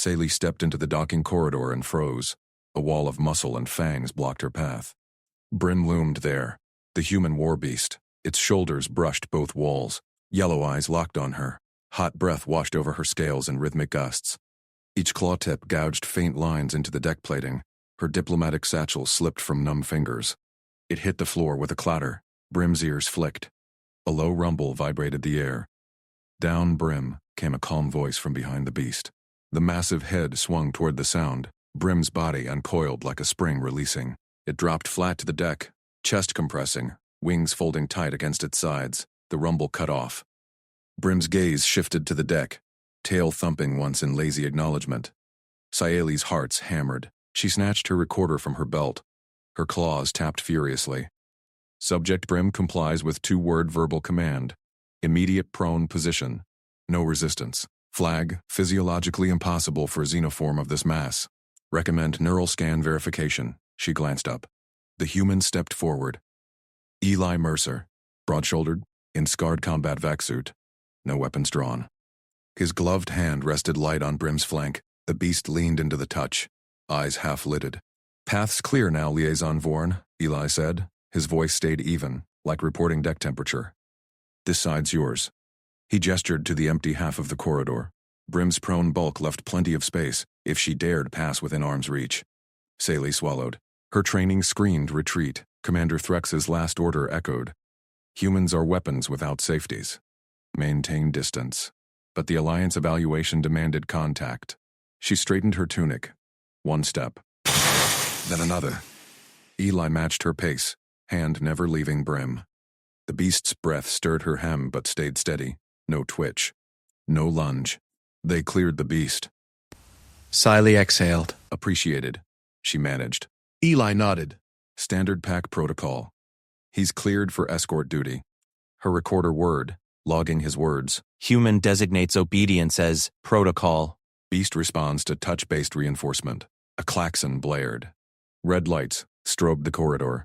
Saley stepped into the docking corridor and froze. A wall of muscle and fangs blocked her path. Brim loomed there, the human war beast. Its shoulders brushed both walls. Yellow eyes locked on her. Hot breath washed over her scales in rhythmic gusts. Each claw tip gouged faint lines into the deck plating. Her diplomatic satchel slipped from numb fingers. It hit the floor with a clatter. Brim's ears flicked. A low rumble vibrated the air. Down Brim came a calm voice from behind the beast. The massive head swung toward the sound. Brim's body uncoiled like a spring releasing. It dropped flat to the deck, chest compressing, wings folding tight against its sides. The rumble cut off. Brim's gaze shifted to the deck, tail thumping once in lazy acknowledgement. Saeli's hearts hammered. She snatched her recorder from her belt. Her claws tapped furiously. Subject Brim complies with two-word verbal command. Immediate prone position. No resistance. Flag, physiologically impossible for a xenoform of this mass. Recommend neural scan verification. She glanced up. The human stepped forward. Eli Mercer, broad-shouldered, in scarred combat vac suit. No weapons drawn. His gloved hand rested light on Brim's flank. The beast leaned into the touch, eyes half-lidded. Path's clear now, Liaison Vorn, Eli said. His voice stayed even, like reporting deck temperature. This side's yours. He gestured to the empty half of the corridor. Brim's prone bulk left plenty of space, if she dared pass within arm's reach. Saley swallowed. Her training screened retreat. Commander Threx's last order echoed. Humans are weapons without safeties. Maintain distance. But the Alliance evaluation demanded contact. She straightened her tunic. One step. Then another. Eli matched her pace, hand never leaving Brim. The beast's breath stirred her hem but stayed steady. No twitch. No lunge. They cleared the beast. Siley exhaled. Appreciated. She managed. Eli nodded. Standard pack protocol. He's cleared for escort duty. Her recorder word, logging his words. Human designates obedience as protocol. Beast responds to touch-based reinforcement. A klaxon blared. Red lights strobed the corridor.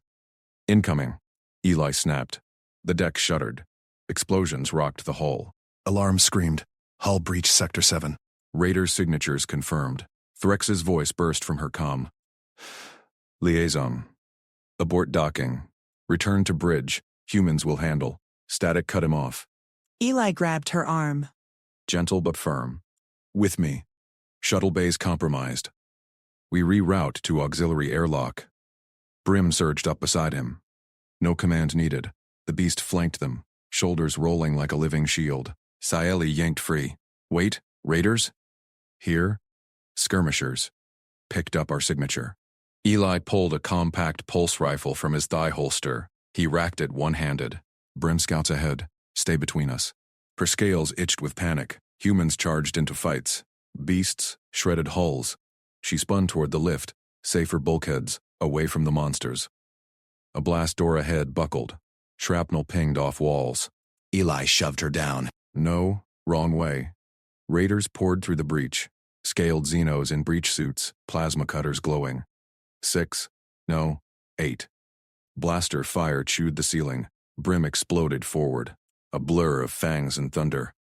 Incoming. Eli snapped. The deck shuddered. Explosions rocked the hull. Alarm screamed. Hull breach Sector 7. Raider's signatures confirmed. Threx's voice burst from her comm. Liaison. Abort docking. Return to bridge. Humans will handle. Static cut him off. Eli grabbed her arm. Gentle but firm. With me. Shuttle bays compromised. We reroute to auxiliary airlock. Brim surged up beside him. No command needed. The beast flanked them, shoulders rolling like a living shield. Saeli yanked free. Wait, raiders? Here? Skirmishers. Picked up our signature. Eli pulled a compact pulse rifle from his thigh holster. He racked it one-handed. Brim scouts ahead. Stay between us. Her scales itched with panic. Humans charged into fights. Beasts, shredded hulls. She spun toward the lift, safer bulkheads, away from the monsters. A blast door ahead buckled. Shrapnel pinged off walls. Eli shoved her down. No, wrong way. Raiders poured through the breach. Scaled Xenos in breach suits, plasma cutters glowing. 6, no, 8. Blaster fire chewed the ceiling. Brim exploded forward. A blur of fangs and thunder.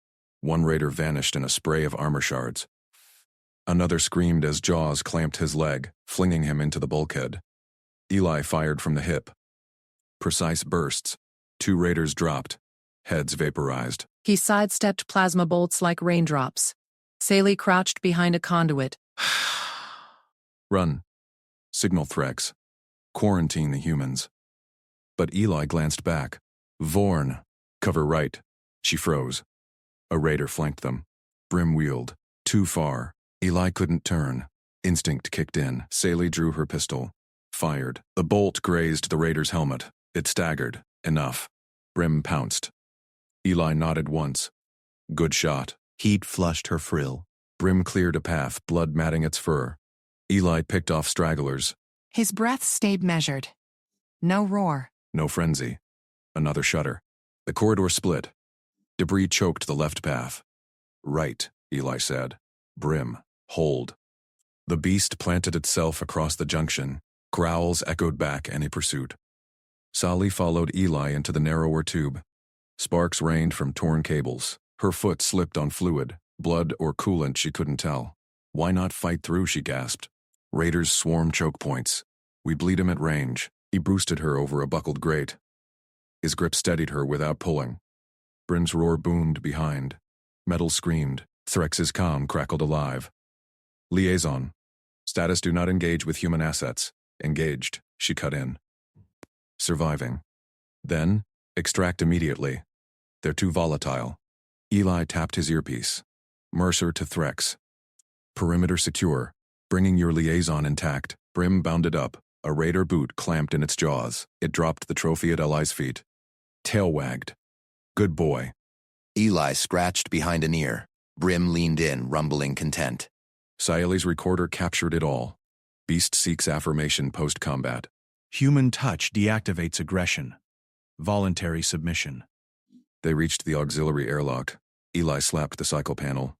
One raider vanished in a spray of armor shards. Another screamed as jaws clamped his leg, flinging him into the bulkhead. Eli fired from the hip. Precise bursts. 2 raiders dropped. Heads vaporized. He sidestepped plasma bolts like raindrops. Saley crouched behind a conduit. Run. Signal Threx. Quarantine the humans. But Eli glanced back. Vorn. Cover right. She froze. A raider flanked them. Brim wheeled. Too far. Eli couldn't turn. Instinct kicked in. Saley drew her pistol. Fired. The bolt grazed the raider's helmet. It staggered. Enough. Brim pounced. Eli nodded once. Good shot. Heat flushed her frill. Brim cleared a path, blood matting its fur. Eli picked off stragglers. His breath stayed measured. No roar. No frenzy. Another shudder. The corridor split. Debris choked the left path. Right, Eli said. Brim, hold. The beast planted itself across the junction. Growls echoed back any pursuit. Sally followed Eli into the narrower tube. Sparks rained from torn cables. Her foot slipped on fluid, blood or coolant she couldn't tell. Why not fight through, she gasped. Raiders swarm choke points. We bleed him at range. He boosted her over a buckled grate. His grip steadied her without pulling. Brim's roar boomed behind. Metal screamed. Threx's comm crackled alive. Liaison. Status: do not engage with human assets. Engaged, she cut in. Surviving. Then, extract immediately. They're too volatile. Eli tapped his earpiece. Mercer to Threx. Perimeter secure. Bringing your liaison intact. Brim bounded up. A raider boot clamped in its jaws. It dropped the trophy at Eli's feet. Tail wagged. Good boy. Eli scratched behind an ear. Brim leaned in, rumbling content. Sayeli's recorder captured it all. Beast seeks affirmation post-combat. Human touch deactivates aggression. Voluntary submission. They reached the auxiliary airlock. Eli slapped the cycle panel.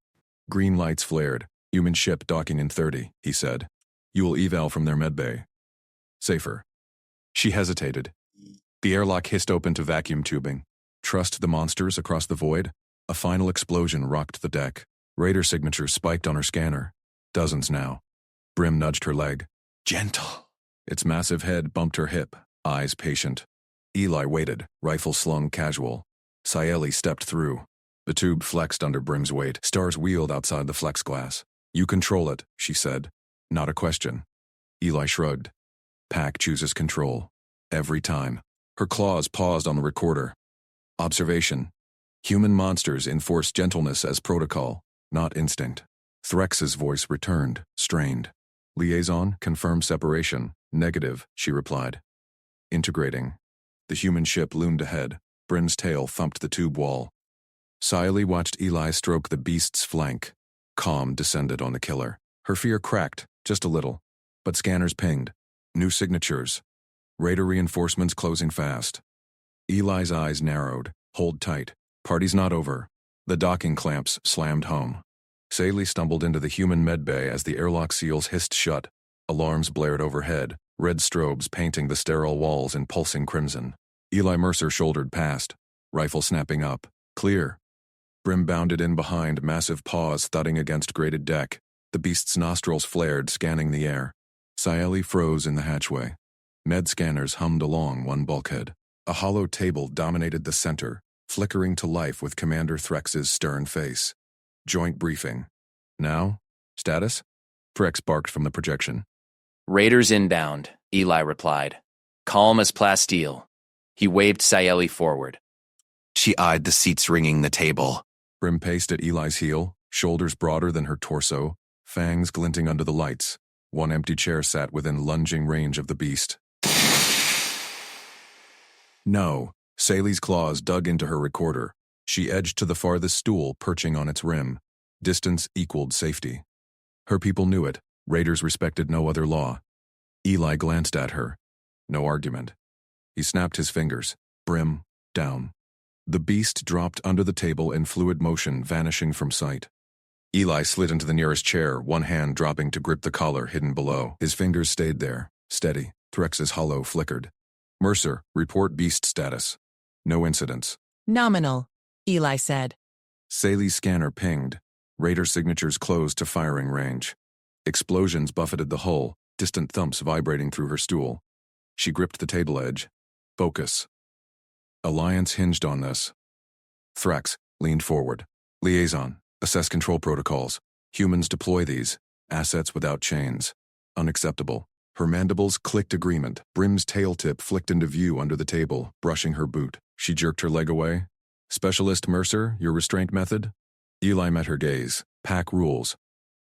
Green lights flared. Human ship docking in 30, he said. You will eval from their medbay. Safer. She hesitated. The airlock hissed open to vacuum tubing. Trust the monsters across the void? A final explosion rocked the deck. Raider signatures spiked on her scanner. Dozens now. Brim nudged her leg. Gentle. Its massive head bumped her hip, eyes patient. Eli waited, rifle slung casual. Sayeli stepped through. The tube flexed under Brim's weight. Stars wheeled outside the flex glass. You control it, she said. Not a question. Eli shrugged. Pack chooses control. Every time. Her claws paused on the recorder. Observation. Human monsters enforce gentleness as protocol, not instinct. Threx's voice returned, strained. Liaison, confirm separation. Negative, she replied. Integrating. The human ship loomed ahead. Brim's tail thumped the tube wall. Sayeli watched Eli stroke the beast's flank. Calm descended on the killer. Her fear cracked, just a little. But scanners pinged. New signatures. Raider reinforcements closing fast. Eli's eyes narrowed. Hold tight. Party's not over. The docking clamps slammed home. Sayeli stumbled into the human medbay as the airlock seals hissed shut. Alarms blared overhead, red strobes painting the sterile walls in pulsing crimson. Eli Mercer shouldered past, rifle snapping up. Clear. Brim bounded in behind, massive paws thudding against grated deck. The beast's nostrils flared, scanning the air. Sayeli froze in the hatchway. Med scanners hummed along one bulkhead. A hollow table dominated the center, flickering to life with Commander Threx's stern face. Joint briefing. Now? Status? Threx barked from the projection. Raiders inbound, Eli replied. Calm as plasteel. He waved Sayeli forward. She eyed the seats ringing the table. Brim paced at Eli's heel, shoulders broader than her torso, fangs glinting under the lights. One empty chair sat within lunging range of the beast. No. Sayeli's claws dug into her recorder. She edged to the farthest stool, perching on its rim. Distance equaled safety. Her people knew it. Raiders respected no other law. Eli glanced at her. No argument. He snapped his fingers. Brim, down. The beast dropped under the table in fluid motion, vanishing from sight. Eli slid into the nearest chair, one hand dropping to grip the collar hidden below. His fingers stayed there, steady. Threx's hollow flickered. Mercer, report beast status. No incidents. Nominal, Eli said. Sayeli's scanner pinged. Raider signatures closed to firing range. Explosions buffeted the hull, distant thumps vibrating through her stool. She gripped the table edge. Focus. Alliance hinged on this. Threx leaned forward. Liaison, assess control protocols. Humans deploy these. Assets without chains. Unacceptable. Her mandibles clicked agreement. Brim's tail tip flicked into view under the table, brushing her boot. She jerked her leg away. Specialist Mercer, your restraint method? Eli met her gaze. Pack rules.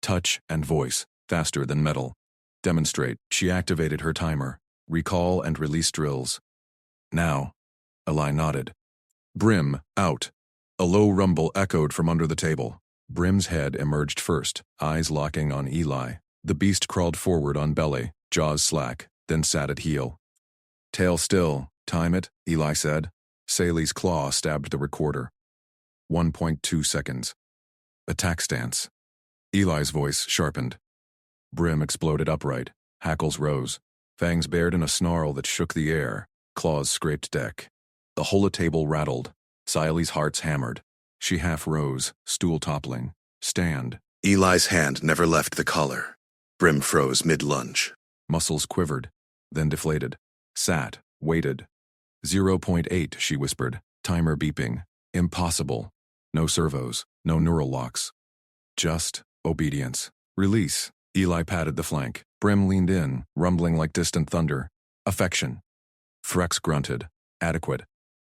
Touch and voice, faster than metal. Demonstrate. She activated her timer. Recall and release drills. Now. Eli nodded. Brim, out. A low rumble echoed from under the table. Brim's head emerged first, eyes locking on Eli. The beast crawled forward on belly, jaws slack, then sat at heel. Tail still. Time it, Eli said. Sayeli's claw stabbed the recorder. 1.2 seconds. Attack stance. Eli's voice sharpened. Brim exploded upright. Hackles rose. Fangs bared in a snarl that shook the air. Claws scraped deck. The holotable rattled. Sayeli's hearts hammered. She half rose, stool toppling. Stand, Eli's hand never left the collar. Brim froze mid-lunge. Muscles quivered, then deflated. Sat, waited. 0.8, she whispered, timer beeping. Impossible. No servos, no neural locks. Just obedience. Release. Eli patted the flank. Brim leaned in, rumbling like distant thunder. Affection. Threx grunted. Adequate.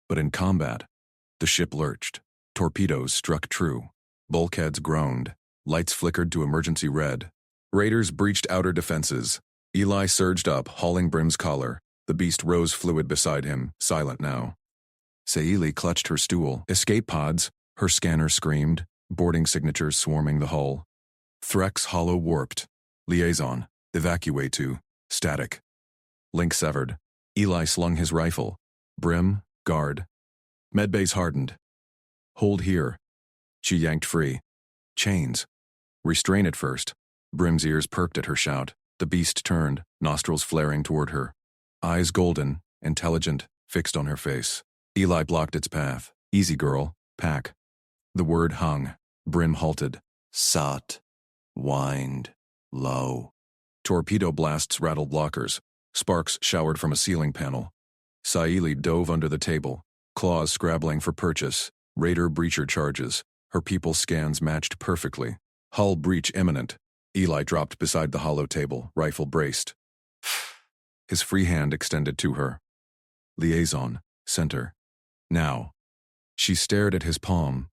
But in combat, the ship lurched. Torpedoes struck true. Bulkheads groaned. Lights flickered to emergency red. Raiders breached outer defenses. Eli surged up, hauling Brim's collar. The beast rose fluid beside him, silent now. Saili clutched her stool. Escape pods, her scanner screamed, boarding signatures swarming the hull. Threx hollow warped. Liaison, evacuate to, static. Link severed. Eli slung his rifle. Brim, guard. Medbays hardened. Hold here. She yanked free. Chains. Restrain it first. Brim's ears perked at her shout. The beast turned, nostrils flaring toward her. Eyes golden, intelligent, fixed on her face. Eli blocked its path. Easy, girl. Pack. The word hung. Brim halted. Sot. Wind. Low. Torpedo blasts rattled lockers. Sparks showered from a ceiling panel. Saili dove under the table, claws scrabbling for purchase. Raider breacher charges. Her people's scans matched perfectly. Hull breach imminent. Eli dropped beside the hollow table, rifle braced. His free hand extended to her. Liaison, center. Now. She stared at his palm.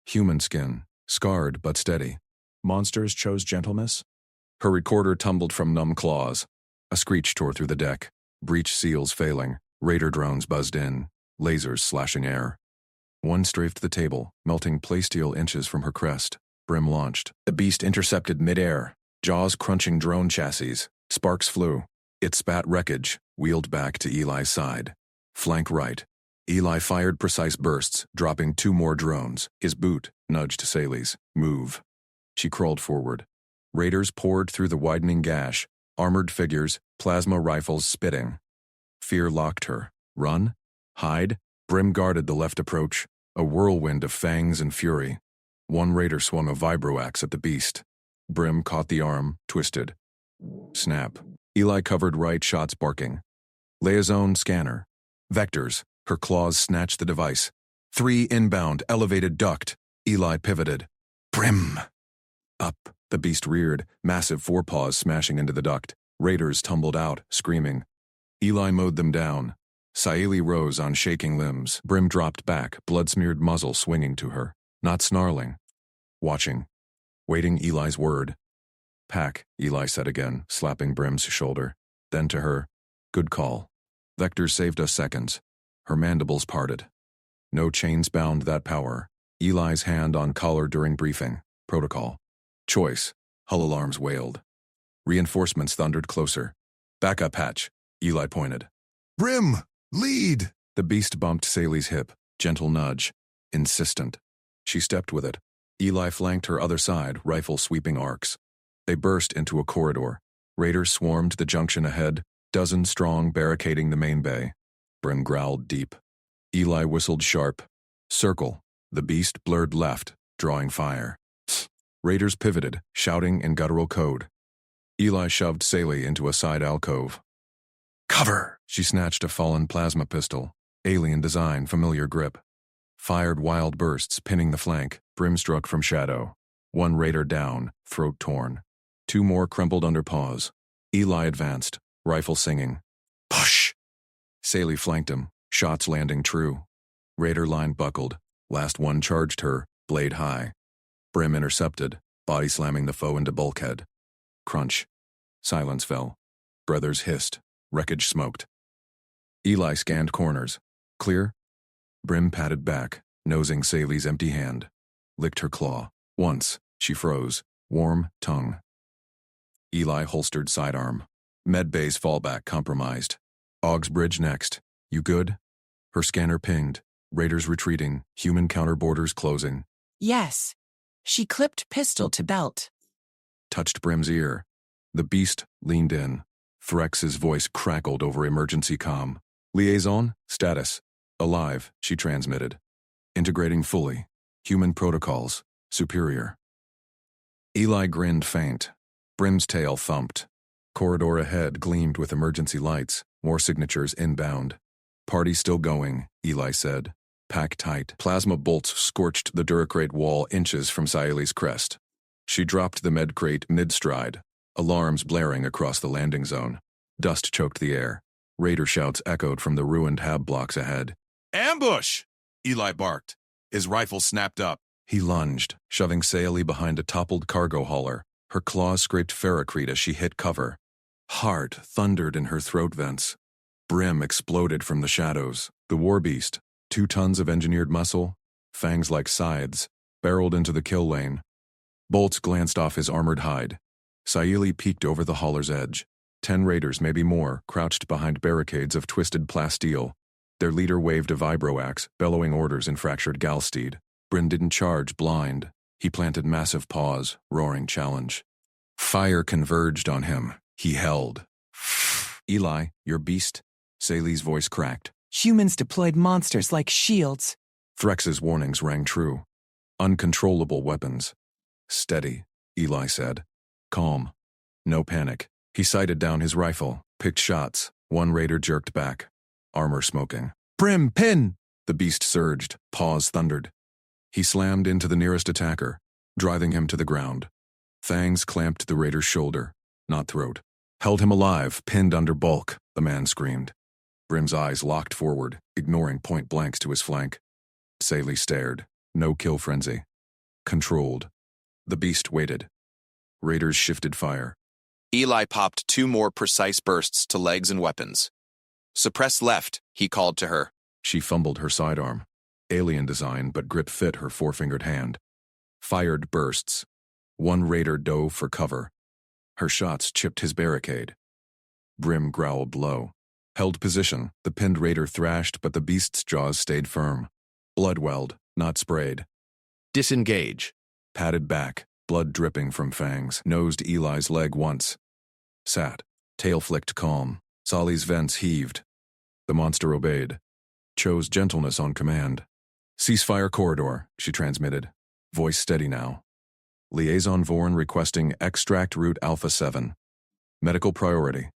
Human skin, scarred but steady. Monsters chose gentleness? Her recorder tumbled from numb claws. A screech tore through the deck. Breach seals failing. Raider drones buzzed in. Lasers slashing air. One strafed the table, melting plasteel inches from her crest. Brim launched. The beast intercepted midair. Jaws crunching drone chassis. Sparks flew. It spat wreckage, wheeled back to Eli's side. Flank right. Eli fired precise bursts, dropping 2 more drones. His boot nudged Saili's. Move. She crawled forward. Raiders poured through the widening gash. Armored figures, plasma rifles spitting. Fear locked her. Run? Hide? Brim guarded the left approach. A whirlwind of fangs and fury. One raider swung a vibroaxe at the beast. Brim caught the arm, twisted. Snap. Eli covered right, shots barking. Liaison scanner. Vectors. Her claws snatched the device. 3 inbound, elevated duct. Eli pivoted. Brim! Up. The beast reared, massive forepaws smashing into the duct. Raiders tumbled out, screaming. Eli mowed them down. Saili rose on shaking limbs. Brim dropped back, blood-smeared muzzle swinging to her. Not snarling. Watching. Waiting Eli's word. Pack, Eli said again, slapping Brim's shoulder. Then to her. Good call. Vectors saved us seconds. Her mandibles parted. No chains bound that power. Eli's hand on collar during briefing. Protocol. Choice. Hull alarms wailed. Reinforcements thundered closer. Backup hatch. Eli pointed. Brim! Lead! The beast bumped Saili's hip. Gentle nudge. Insistent. She stepped with it. Eli flanked her other side, rifle sweeping arcs. They burst into a corridor. Raiders swarmed the junction ahead, dozen strong barricading the main bay. Brim growled deep. Eli whistled sharp. Circle. The beast blurred left, drawing fire. Raiders pivoted, shouting in guttural code. Eli shoved Saili into a side alcove. Cover! She snatched a fallen plasma pistol. Alien design, familiar grip. Fired wild bursts, pinning the flank. Brim struck from shadow. 1 raider down, throat torn. 2 more crumpled under paws. Eli advanced, rifle singing. Push! Saili flanked him, shots landing true. Raider line buckled. Last one charged her, blade high. Brim intercepted, body slamming the foe into bulkhead. Crunch. Silence fell. Brothers hissed. Wreckage smoked. Eli scanned corners. Clear? Brim patted back, nosing Saili's empty hand. Licked her claw. Once, she froze. Warm tongue. Eli holstered sidearm. Medbay's fallback compromised. Og's bridge next. You good? Her scanner pinged. Raiders retreating. Human counter borders closing. Yes. She clipped pistol to belt. Touched Brim's ear. The beast leaned in. Threx's voice crackled over emergency comm. Liaison, status. Alive, she transmitted. Integrating fully. Human protocols. Superior. Eli grinned faint. Brim's tail thumped. Corridor ahead gleamed with emergency lights, more signatures inbound. Party still going, Eli said. Pack tight. Plasma bolts scorched the Duracrate wall inches from Sayeli's crest. She dropped the med crate mid-stride, alarms blaring across the landing zone. Dust choked the air. Raider shouts echoed from the ruined hab blocks ahead. Ambush! Eli barked. His rifle snapped up. He lunged, shoving Sayeli behind a toppled cargo hauler. Her claws scraped ferrocrete as she hit cover. Heart thundered in her throat vents. Brim exploded from the shadows. The war beast, 2 tons of engineered muscle, fangs like scythes, barreled into the kill lane. Bolts glanced off his armored hide. Sayeli peeked over the hauler's edge. 10 raiders, maybe more, crouched behind barricades of twisted plasteel. Their leader waved a vibroaxe, bellowing orders in fractured Galsteed. Brim didn't charge blind. He planted massive paws, roaring challenge. Fire converged on him. He held. Eli, your beast. Sayeli's voice cracked. Humans deployed monsters like shields. Threx's warnings rang true. Uncontrollable weapons. Steady, Eli said. Calm. No panic. He sighted down his rifle, picked shots. One raider jerked back. Armor smoking. Brim, pin! The beast surged, paws thundered. He slammed into the nearest attacker, driving him to the ground. Fangs clamped the raider's shoulder, not throat. Held him alive, pinned under bulk, the man screamed. Brim's eyes locked forward, ignoring point blanks to his flank. Sayeli stared. No kill frenzy. Controlled. The beast waited. Raiders shifted fire. Eli popped 2 more precise bursts to legs and weapons. Suppress left, he called to her. She fumbled her sidearm. Alien design, but grip fit her 4-fingered hand. Fired bursts. One raider dove for cover. Her shots chipped his barricade. Brim growled low. Held position, the pinned raider thrashed, but the beast's jaws stayed firm. Blood welled, not sprayed. Disengage. Patted back, blood dripping from fangs, nosed Eli's leg once. Sat, tail flicked calm. Solly's vents heaved. The monster obeyed. Chose gentleness on command. Ceasefire corridor, she transmitted. Voice steady now. Liaison Vorn requesting extract route Alpha 7. Medical priority.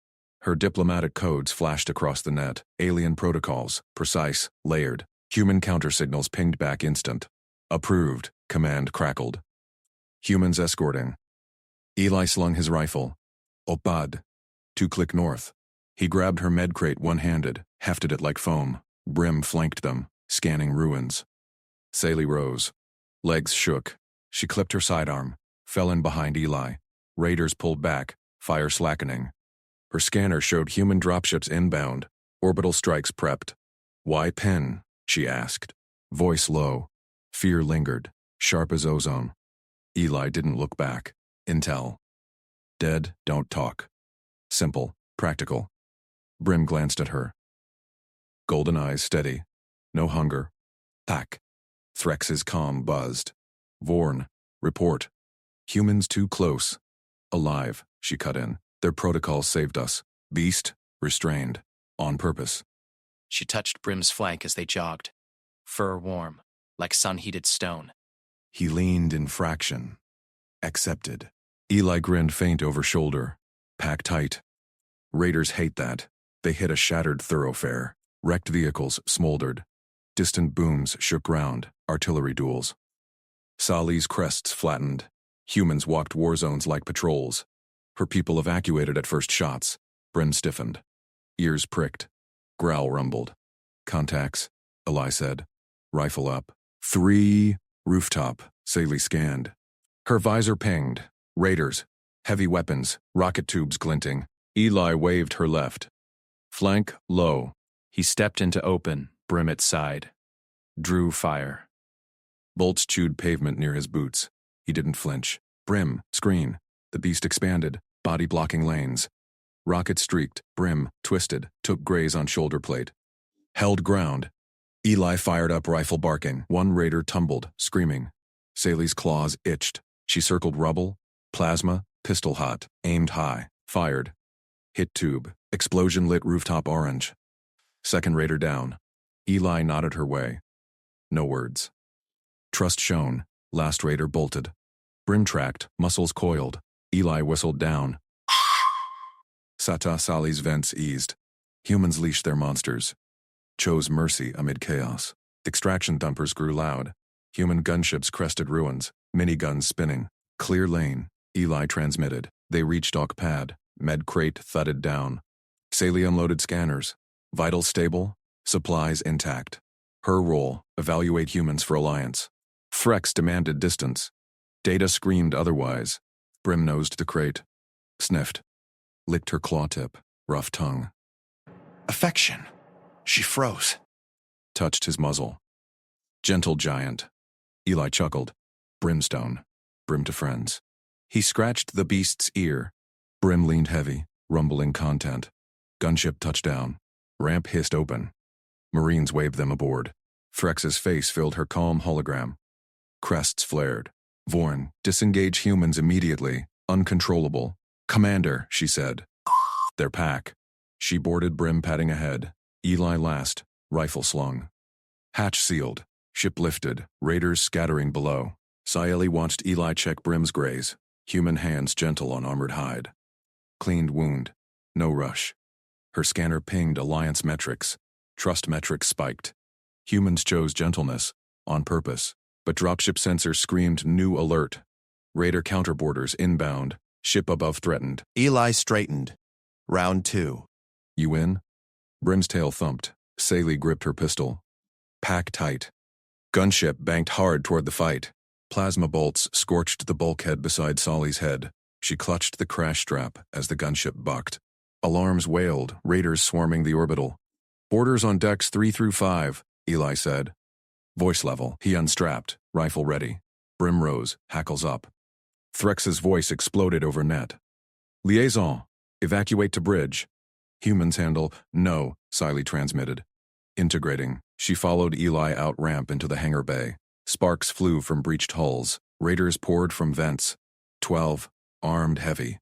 Her diplomatic codes flashed across the net. Alien protocols, precise, layered. Human countersignals pinged back instant. Approved, command crackled. Humans escorting. Eli slung his rifle. Opad. 2-click north. He grabbed her med crate one-handed, hefted it like foam. Brim flanked them, scanning ruins. Sayeli rose. Legs shook. She clipped her sidearm, fell in behind Eli. Raiders pulled back, fire slackening. Her scanner showed human dropships inbound, orbital strikes prepped. Why pin? She asked. Voice low. Fear lingered, sharp as ozone. Eli didn't look back. Intel. Dead, don't talk. Simple, practical. Brim glanced at her. Golden eyes steady. No hunger. Pack. Threx's comm buzzed. Vorn. Report. Humans too close. Alive, she cut in. Their protocol saved us. Beast. Restrained. On purpose. She touched Brim's flank as they jogged. Fur warm, like sun-heated stone. He leaned in fraction. Accepted. Eli grinned faint over shoulder. Pack tight. Raiders hate that. They hit a shattered thoroughfare. Wrecked vehicles smoldered. Distant booms shook ground. Artillery duels. Sally's crests flattened. Humans walked war zones like patrols. Her people evacuated at first shots. Brim stiffened. Ears pricked. Growl rumbled. Contacts, Eli said. Rifle up. 3. Rooftop, Sayeli scanned. Her visor pinged. Raiders. Heavy weapons. Rocket tubes glinting. Eli waved her left. Flank low. He stepped into open, Brim at side. Drew fire. Bolts chewed pavement near his boots. He didn't flinch. Brim, screen. The beast expanded, body blocking lanes. Rocket streaked, Brim, twisted, took graze on shoulder plate. Held ground. Eli fired up, rifle barking. One raider tumbled, screaming. Sayeli's claws itched. She circled rubble. Plasma, pistol hot, aimed high, fired. Hit tube, explosion lit rooftop orange. Second raider down. Eli nodded her way. No words. Trust shown, last raider bolted. Brim tracked, muscles coiled. Eli whistled down. Sata Sali's vents eased. Humans leashed their monsters. Chose mercy amid chaos. Extraction dumpers grew loud. Human gunships crested ruins, miniguns spinning. Clear lane, Eli transmitted. They reached Dock Pad. Med crate thudded down. Sally unloaded scanners. Vitals stable, supplies intact. Her role, evaluate humans for alliance. Frex demanded distance. Data screamed otherwise. Brim nosed the crate. Sniffed. Licked her claw tip, rough tongue. Affection. She froze. Touched his muzzle. Gentle giant. Eli chuckled. Brimstone. Brim to friends. He scratched the beast's ear. Brim leaned heavy, rumbling content. Gunship touchdown. Ramp hissed open. Marines waved them aboard. Frex's face filled her calm hologram. Crests flared. Vorn, disengage humans immediately, uncontrollable. Commander, she said. Their pack. She boarded Brim padding ahead. Eli last, rifle slung. Hatch sealed. Ship lifted, raiders scattering below. Scieli watched Eli check Brim's graze. Human hands gentle on armored hide. Cleaned wound. No rush. Her scanner pinged alliance metrics. Trust metrics spiked. Humans chose gentleness, on purpose. But dropship sensors screamed new alert. Raider counterboarders inbound. Ship above threatened. Eli straightened. Round 2. You in? Brim's tail thumped. Sally gripped her pistol. Pack tight. Gunship banked hard toward the fight. Plasma bolts scorched the bulkhead beside Solly's head. She clutched the crash strap as the gunship bucked. Alarms wailed, raiders swarming the orbital. Boarders on decks 3 through 5, Eli said. Voice level, he unstrapped, rifle ready. Brim rose, hackles up. Threx's voice exploded over net. Liaison, evacuate to bridge. Humans handle, no, Sally transmitted. Integrating, she followed Eli out ramp into the hangar bay. Sparks flew from breached hulls. Raiders poured from vents. 12, armed heavy.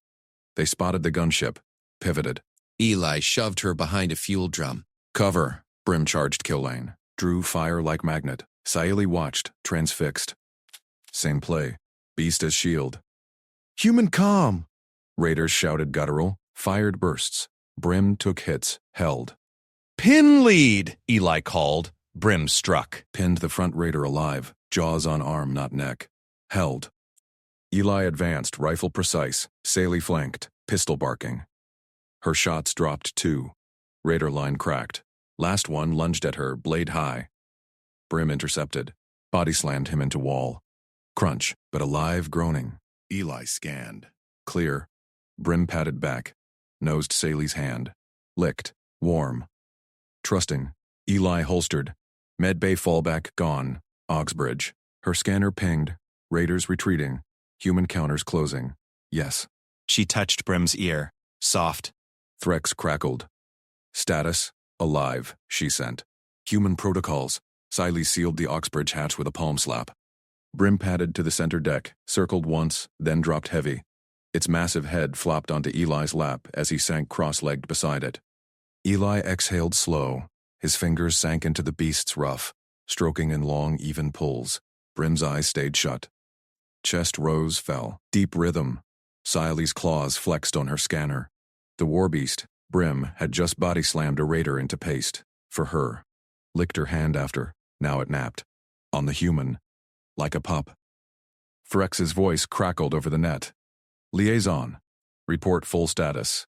They spotted the gunship, pivoted. Eli shoved her behind a fuel drum. Cover, Brim charged kill lane. Drew fire like magnet. Scieli watched, transfixed. Same play. Beast as shield. Human calm. Raiders shouted guttural, fired bursts. Brim took hits, held. Pin lead, Eli called. Brim struck. Pinned the front raider alive, jaws on arm, not neck. Held. Eli advanced, rifle precise. Sally flanked, pistol barking. Her shots dropped 2. Raider line cracked. Last one lunged at her, blade high. Brim intercepted. Body slammed him into wall. Crunch, but alive groaning. Eli scanned. Clear. Brim patted back. Nosed Sally's hand. Licked. Warm. Trusting. Eli holstered. Medbay fallback gone. Augsbridge. Her scanner pinged. Raiders retreating. Human counters closing. Yes. She touched Brim's ear. Soft. Threx crackled. Status. Alive, she sent. Human protocols. Sily sealed the Augsbridge hatch with a palm slap. Brim padded to the center deck, circled once, then dropped heavy. Its massive head flopped onto Eli's lap as he sank cross-legged beside it. Eli exhaled slow. His fingers sank into the beast's ruff, stroking in long, even pulls. Brim's eyes stayed shut. Chest rose, fell. Deep rhythm. Sily's claws flexed on her scanner. The warbeast, Brim, had just body-slammed a raider into paste. For her. Licked her hand after. Now it napped. On the human. Like a pup. Frex's voice crackled over the net. Liaison. Report full status.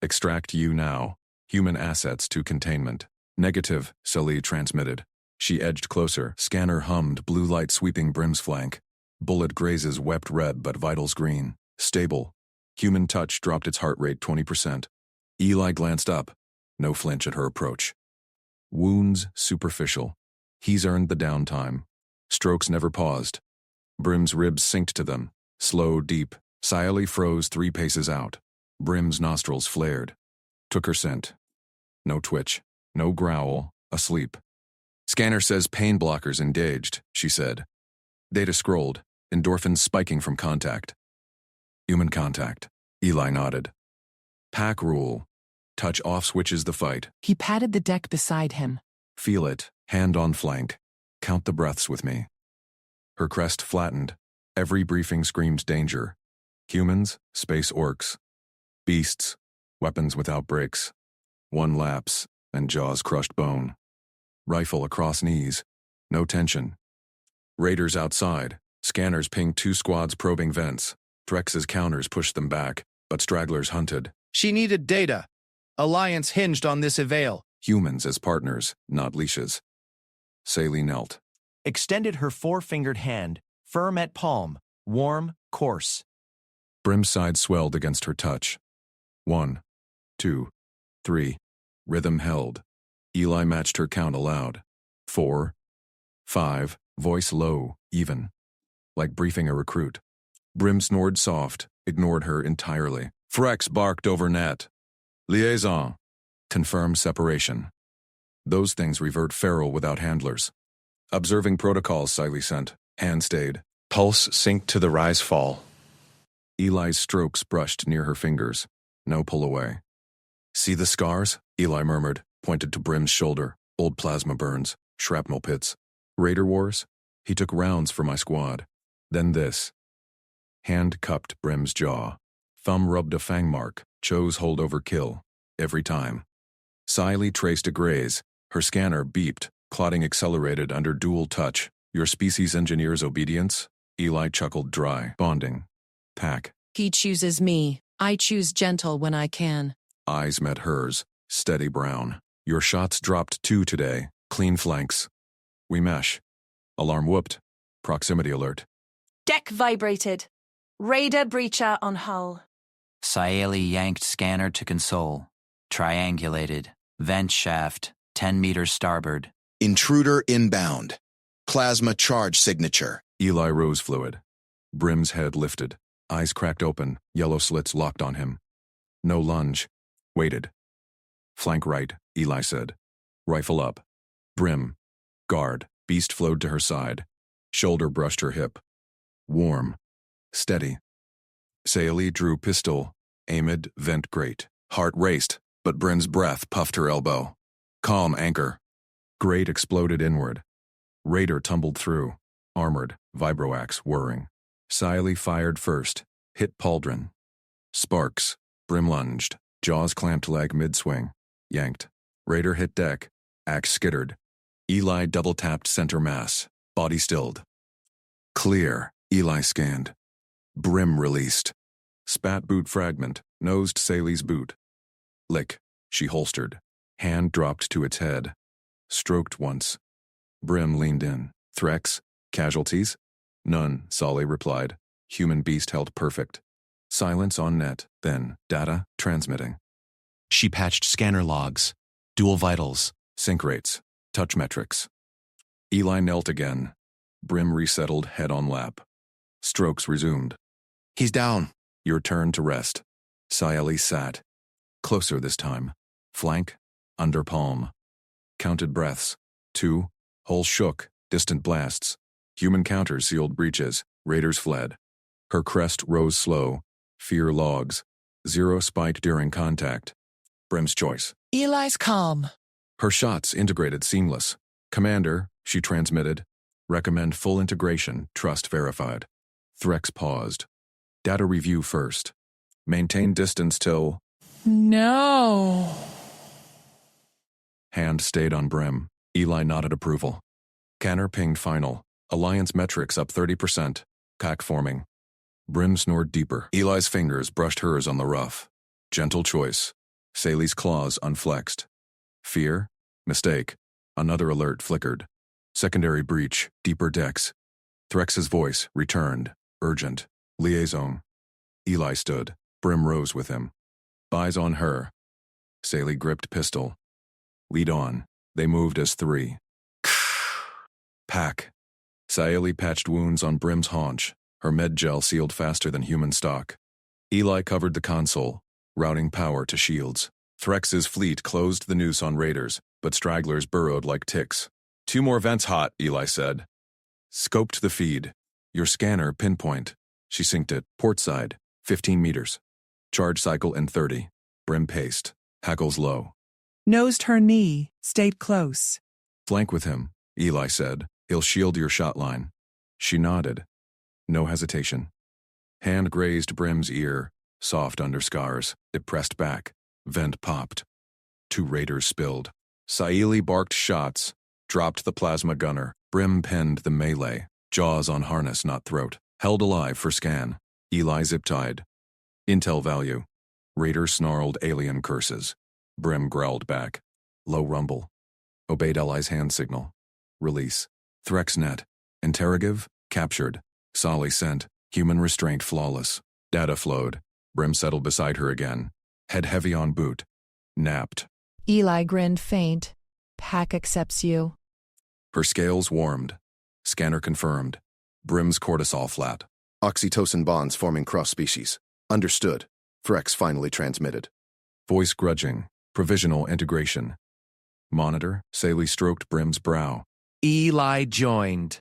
Extract you now. Human assets to containment. Negative, Sally transmitted. She edged closer. Scanner hummed, blue light sweeping Brim's flank. Bullet grazes wept red but vitals green. Stable. Human touch dropped its heart rate 20%. Eli glanced up. No flinch at her approach. Wounds superficial. He's earned the downtime. Strokes never paused. Brim's ribs synced to them. Slow, deep. Scieli froze 3 paces out. Brim's nostrils flared. Took her scent. No twitch. No growl. Asleep. Scanner says pain blockers engaged, she said. Data scrolled. Endorphins spiking from contact. Human contact. Eli nodded. Pack rule. Touch off switches the fight. He patted the deck beside him. Feel it. Hand on flank. Count the breaths with me. Her crest flattened. Every briefing screamed danger. Humans, space orcs. Beasts, weapons without brakes. One lapse, and jaws crushed bone. Rifle across knees. No tension. Raiders outside. Scanners pinged 2 squads probing vents. Threx's counters pushed them back, but stragglers hunted. She needed data. Alliance hinged on this avail. Humans as partners, not leashes. Saley knelt. Extended her 4-fingered hand, firm at palm, warm, coarse. Brim's side swelled against her touch. 1, 2, 3. Rhythm held. Eli matched her count aloud. 4, 5. Voice low, even. Like briefing a recruit. Brim snored soft, ignored her entirely. Threx barked over net. Liaison. Confirm separation. Those things revert feral without handlers. Observing protocols, Siley sent. Hand stayed. Pulse synced to the rise-fall. Eli's strokes brushed near her fingers. No pull away. See the scars? Eli murmured, pointed to Brim's shoulder. Old plasma burns, shrapnel pits. Raider wars? He took rounds for my squad. Then this. Hand cupped Brim's jaw. Thumb rubbed a fang mark, chose hold over kill. Every time. Siley traced a graze. Her scanner beeped, clotting accelerated under dual touch. Your species engineer's obedience? Eli chuckled dry. Bonding. Pack. He chooses me. I choose gentle when I can. Eyes met hers, steady brown. Your shots dropped 2 today, clean flanks. We mesh. Alarm whooped. Proximity alert. Deck vibrated. Raider breacher on hull. Saeli yanked scanner to console. Triangulated. Vent shaft, 10 meters starboard. Intruder inbound. Plasma charge signature. Eli rose fluid. Brim's head lifted. Eyes cracked open, yellow slits locked on him. No lunge. Waited. Flank right, Eli said. Rifle up. Brim. Guard. Beast flowed to her side. Shoulder brushed her hip. Warm. Steady. Saeli drew pistol. Aimed, vent grate. Heart raced, but Brim's breath puffed her elbow. Calm anchor. Grate exploded inward. Raider tumbled through. Armored, vibroax whirring. Saeli fired first. Hit pauldron. Sparks. Brim lunged. Jaws clamped leg mid-swing. Yanked. Raider hit deck. Axe skittered. Eli double-tapped center mass. Body stilled. Clear. Eli scanned. Brim released. Spat boot fragment. Nosed Saeli's boot. Lick. She holstered. Hand dropped to its head. Stroked once. Brim leaned in. Threx? Casualties? None, Solly replied. Human beast held perfect. Silence on net, then data transmitting. She patched scanner logs. Dual vitals. Sync rates. Touch metrics. Eli knelt again. Brim resettled head on lap. Strokes resumed. He's down. Your turn to rest. Saeli sat. Closer this time. Flank. Under palm. Counted breaths. 2. Hull shook. Distant blasts. Human counters sealed breaches. Raiders fled. Her crest rose slow. Fear logs. 0 spike during contact. Brim's choice. Eli's calm. Her shots integrated seamless. Commander, she transmitted. Recommend full integration, trust verified. Threx paused. Data review first. Maintain distance till... No. Hand stayed on Brim. Eli nodded approval. Canner pinged final. Alliance metrics up 30%. Pack forming. Brim snored deeper. Eli's fingers brushed hers on the rough. Gentle choice. Saeli's claws unflexed. Fear? Mistake. Another alert flickered. Secondary breach, deeper decks. Threx's voice returned. Urgent. Liaison. Eli stood. Brim rose with him. Eyes on her. Saeli gripped pistol. Lead on. They moved as 3. Pack. Saeli patched wounds on Brim's haunch. Her med gel sealed faster than human stock. Eli covered the console, routing power to shields. Threx's fleet closed the noose on raiders, but stragglers burrowed like ticks. 2 more vents hot, Eli said. Scoped the feed. Your scanner, pinpoint. She synced it. Port side, 15 meters. Charge cycle in 30. Brim paced. Hackles low. Nosed her knee, stayed close. Flank with him, Eli said. He'll shield your shot line. She nodded. No hesitation. Hand grazed Brim's ear, soft under scars. It pressed back. Vent popped. 2 raiders spilled. Saili barked shots, dropped the plasma gunner. Brim penned the melee, jaws on harness, not throat. Held alive for scan. Eli zip-tied. Intel value. Raider snarled alien curses. Brim growled back. Low rumble. Obeyed Eli's hand signal. Release. Threx net. Interrogative. Captured. Solly sent. Human restraint flawless. Data flowed. Brim settled beside her again. Head heavy on boot. Napped. Eli grinned faint. Pack accepts you. Her scales warmed. Scanner confirmed. Brim's cortisol flat. Oxytocin bonds forming cross-species. Understood. Threx finally transmitted. Voice grudging. Provisional integration. Monitor. Saili stroked Brim's brow. Eli joined.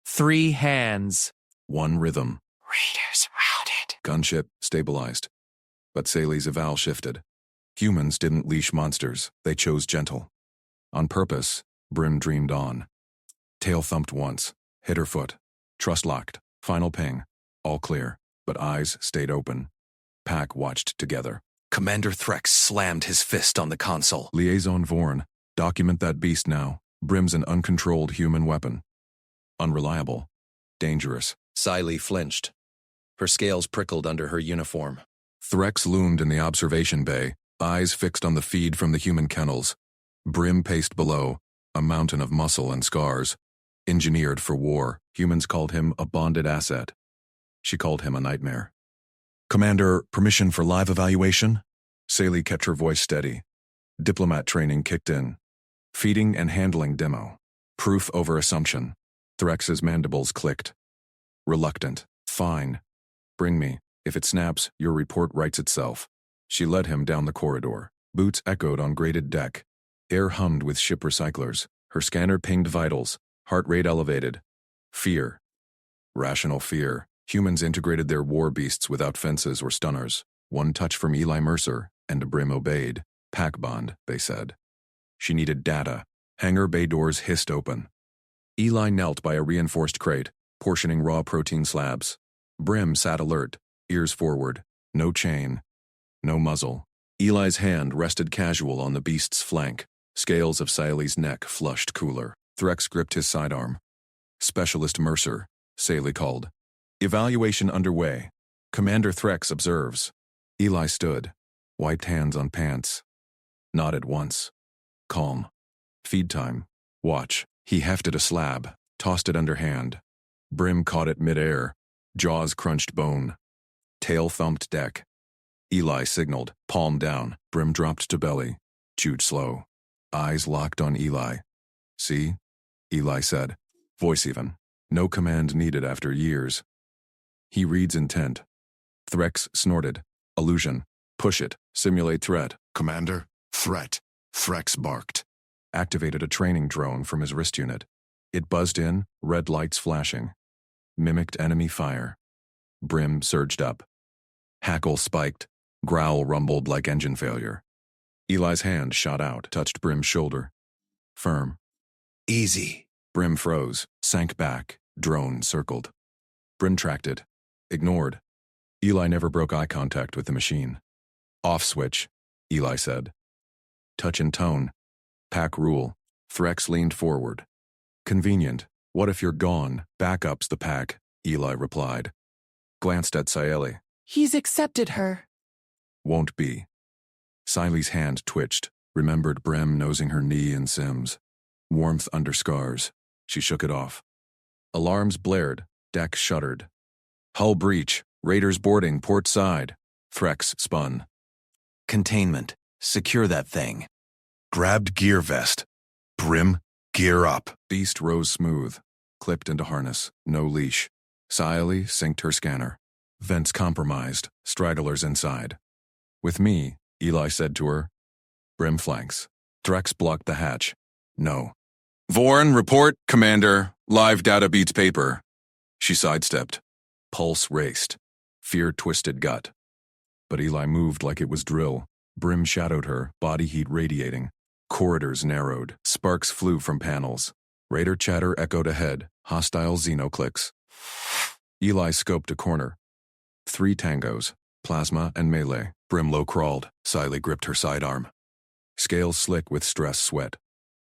3 hands. 1 rhythm. Raiders routed. Gunship stabilized. But Saili's eval shifted. Humans didn't leash monsters, they chose gentle. On purpose, Brim dreamed on. Tail thumped once, hit her foot. Trust locked, final ping. All clear, but eyes stayed open. Pack watched together. Commander Threx slammed his fist on the console. Liaison Vorn, document that beast now. Brim's an uncontrolled human weapon. Unreliable. Dangerous. Saili flinched. Her scales prickled under her uniform. Threx loomed in the observation bay, eyes fixed on the feed from the human kennels. Brim paced below, a mountain of muscle and scars. Engineered for war, humans called him a bonded asset. She called him a nightmare. Commander, permission for live evaluation? Saili kept her voice steady. Diplomat training kicked in. Feeding and handling demo. Proof over assumption. Threx's mandibles clicked. Reluctant. Fine. Bring me. If it snaps, your report writes itself. She led him down the corridor. Boots echoed on grated deck. Air hummed with ship recyclers. Her scanner pinged vitals. Heart rate elevated. Fear. Rational fear. Humans integrated their war beasts without fences or stunners. 1 touch from Eli Mercer, and Brim obeyed. Pack bond, they said. She needed data. Hangar bay doors hissed open. Eli knelt by a reinforced crate, portioning raw protein slabs. Brim sat alert, ears forward. No chain. No muzzle. Eli's hand rested casual on the beast's flank. Scales of Saili's neck flushed cooler. Threx gripped his sidearm. Specialist Mercer, Saili called. Evaluation underway. Commander Threx observes. Eli stood, wiped hands on pants. Nodded once. Calm. Feed time. Watch. He hefted a slab, tossed it underhand. Brim caught it midair. Jaws crunched bone. Tail thumped deck. Eli signaled, palm down. Brim dropped to belly. Chewed slow. Eyes locked on Eli. See? Eli said. Voice even. No command needed after years. He reads intent. Threx snorted. Illusion. Push it. Simulate threat. Commander, threat. Threx barked. Activated a training drone from his wrist unit. It buzzed in, red lights flashing. Mimicked enemy fire. Brim surged up. Hackle spiked. Growl rumbled like engine failure. Eli's hand shot out, touched Brim's shoulder. Firm. Easy. Brim froze, sank back. Drone circled. Brim tracked it. Ignored. Eli never broke eye contact with the machine. Off switch, Eli said. Touch and tone. Pack rule. Threx leaned forward. Convenient. What if you're gone? Backup's the pack, Eli replied. Glanced at Saili. He's accepted her. Won't be. Saili's hand twitched, remembered Brim nosing her knee in Sims. Warmth under scars. She shook it off. Alarms blared. Deck shuddered. Hull breach. Raiders boarding port side. Threx spun. Containment. Secure that thing. Grabbed gear vest. Brim, gear up. Beast rose smooth. Clipped into harness. No leash. Saili synced her scanner. Vents compromised. Stragglers inside. With me, Eli said to her. Brim flanks. Threx blocked the hatch. No. Vorn, report, Commander. Live data beats paper. She sidestepped. Pulse raced. Fear twisted gut. But Eli moved like it was drill. Brim shadowed her, body heat radiating. Corridors narrowed. Sparks flew from panels. Raider chatter echoed ahead. Hostile Xeno clicks. Eli scoped a corner. 3 tangos, plasma and melee. Brim low crawled. Siley gripped her sidearm. Scales slick with stress sweat.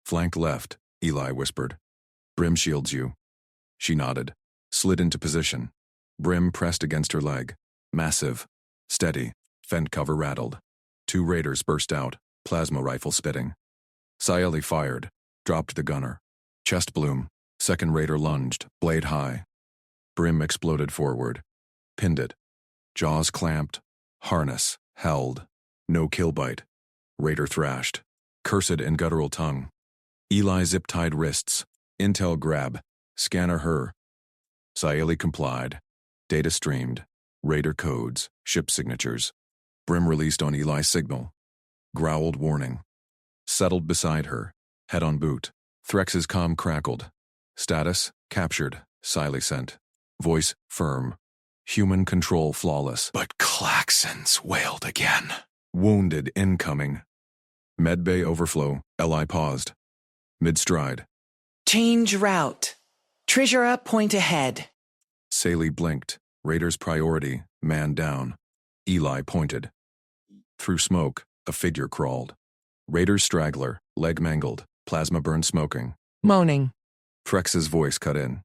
Flank left, Eli whispered. Brim shields you. She nodded. Slid into position. Brim pressed against her leg. Massive. Steady. Fent cover rattled. 2 raiders burst out, plasma rifle spitting. Siley fired. Dropped the gunner. Chest bloom. Second raider lunged, blade high. Brim exploded forward. Pinned it. Jaws clamped. Harness. Held. No kill bite. Raider thrashed. Cursed in guttural tongue. Eli zip-tied wrists. Intel grab. Scanner her. Siley complied. Data streamed. Raider codes. Ship signatures. Brim released on Eli's signal. Growled warning. Settled beside her. Head on boot. Threx's comm crackled. Status, captured. Siley sent. Voice, firm. Human control flawless. But Klaxons wailed again. Wounded incoming. Medbay overflow. Li paused. Mid-stride. Change route. Treasure point ahead. Saley blinked. Raiders priority. Man down. Eli pointed. Through smoke, a figure crawled. Raider's straggler, leg mangled, plasma burn smoking. Moaning. Threx's voice cut in.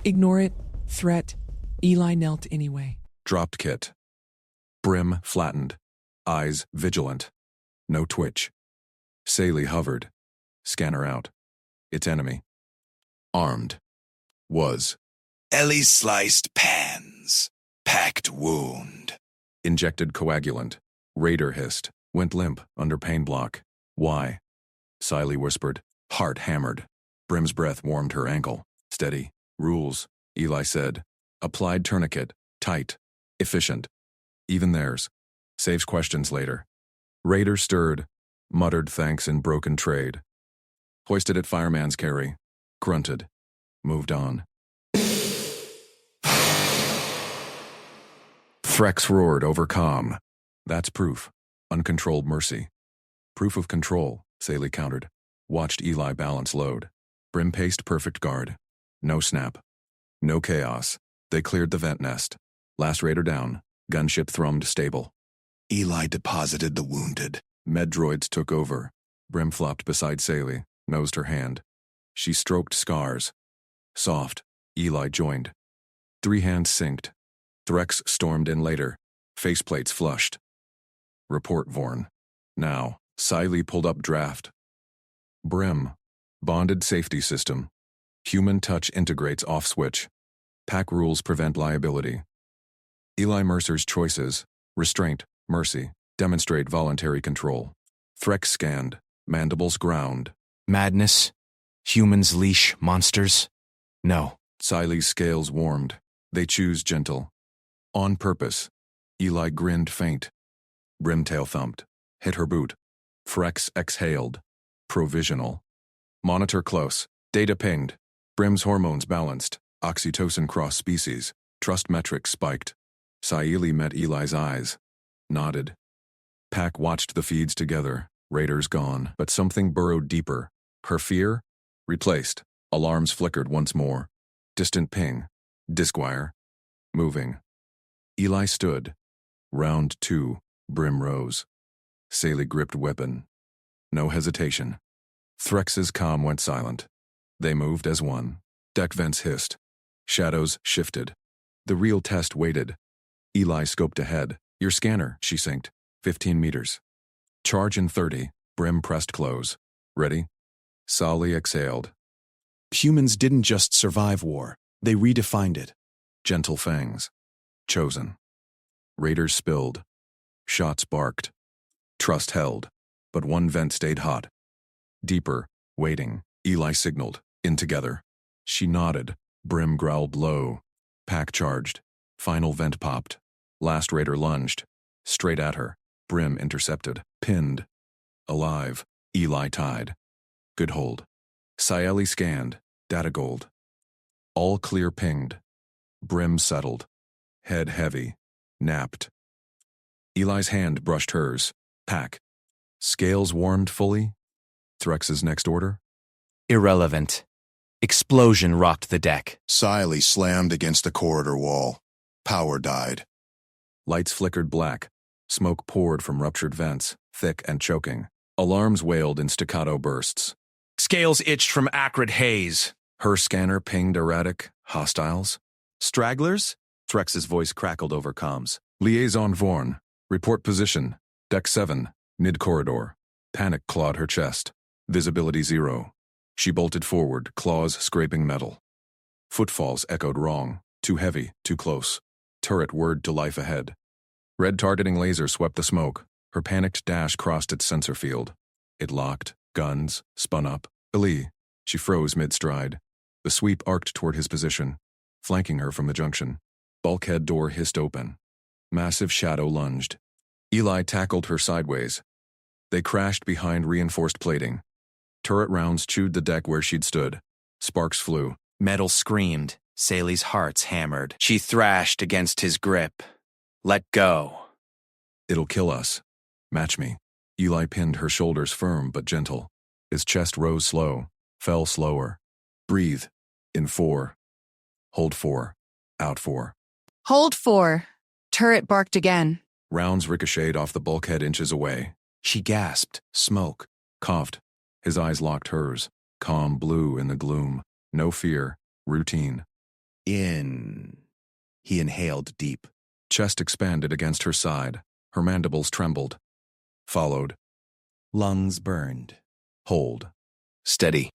Ignore it. Threat. Eli knelt anyway. Dropped kit. Brim flattened. Eyes vigilant. No twitch. Saley hovered. Scanner out. Its enemy. Armed. Was. Ellie sliced pans. Packed wound. Injected coagulant. Raider hissed. Went limp under pain block. Why? Siley whispered. Heart hammered. Brim's breath warmed her ankle. Steady. Rules. Eli said. Applied tourniquet. Tight. Efficient. Even theirs. Saves questions later. Raider stirred. Muttered thanks in broken trade. Hoisted at fireman's carry. Grunted. Moved on. Threx roared over comm. That's proof. Uncontrolled mercy. Proof of control, Saley countered. Watched Eli balance load. Brim paced perfect guard. No snap. No chaos. They cleared the vent nest. Last raider down. Gunship thrummed stable. Eli deposited the wounded. Med droids took over. Brim flopped beside Saley, nosed her hand. She stroked scars. Soft. Eli joined. 3 hands synced. Threx stormed in later. Faceplates flushed. Report Vorn. Now, Siley pulled up draft. Brim. Bonded safety system. Human touch integrates off switch. Pack rules prevent liability. Eli Mercer's choices. Restraint, mercy, demonstrate voluntary control. Threx scanned. Mandibles ground. Madness. Humans leash monsters. No. Siley's scales warmed. They choose gentle. On purpose. Eli grinned faint. Brimtail thumped. Hit her boot. Threx exhaled. Provisional. Monitor close. Data pinged. Brim's hormones balanced. Oxytocin cross species. Trust metrics spiked. Siley met Eli's eyes. Nodded. Pack watched the feeds together. Raiders gone. But something burrowed deeper. Her fear? Replaced. Alarms flickered once more. Distant ping. Diskwire. Moving. Eli stood. Round 2. Brim rose. Saley gripped weapon. No hesitation. Threx's comm went silent. They moved as one. Deck vents hissed. Shadows shifted. The real test waited. Eli scoped ahead. Your scanner, she synced. 15 meters. Charge in 30. Brim pressed close. Ready? Saley exhaled. Humans didn't just survive war. They redefined it. Gentle fangs. Chosen. Raiders spilled. Shots barked. Trust held. But one vent stayed hot. Deeper. Waiting. Eli signaled. In together. She nodded. Brim growled low. Pack charged. Final vent popped. Last raider lunged. Straight at her. Brim intercepted. Pinned. Alive. Eli tied. Good hold. Siley scanned. Data gold. All clear pinged. Brim settled. Head heavy. Napped. Eli's hand brushed hers. Pack. Scales warmed fully? Threx's next order? Irrelevant. Explosion rocked the deck. Sci slammed against the corridor wall. Power died. Lights flickered black. Smoke poured from ruptured vents, thick and choking. Alarms wailed in staccato bursts. Scales itched from acrid haze. Her scanner pinged erratic hostiles. Stragglers? Threx's voice crackled over comms. Liaison Vorn. Report position. Deck 7. Mid-corridor. Panic clawed her chest. Visibility 0. She bolted forward, claws scraping metal. Footfalls echoed wrong. Too heavy, too close. Turret whirred to life ahead. Red targeting laser swept the smoke. Her panicked dash crossed its sensor field. It locked, guns, spun up. Ali. She froze mid-stride. The sweep arced toward his position, flanking her from the junction. Bulkhead door hissed open. Massive shadow lunged. Eli tackled her sideways. They crashed behind reinforced plating. Turret rounds chewed the deck where she'd stood. Sparks flew. Metal screamed. Sally's hearts hammered. She thrashed against his grip. Let go. It'll kill us. Match me. Eli pinned her shoulders firm but gentle. His chest rose slow, fell slower. Breathe. In 4. Hold 4. Out 4. Hold 4. Turret barked again. Rounds ricocheted off the bulkhead inches away. She gasped. Smoke. Coughed. His eyes locked hers. Calm blue in the gloom. No fear. Routine. In. He inhaled deep. Chest expanded against her side. Her mandibles trembled. Followed. Lungs burned. Hold. Steady.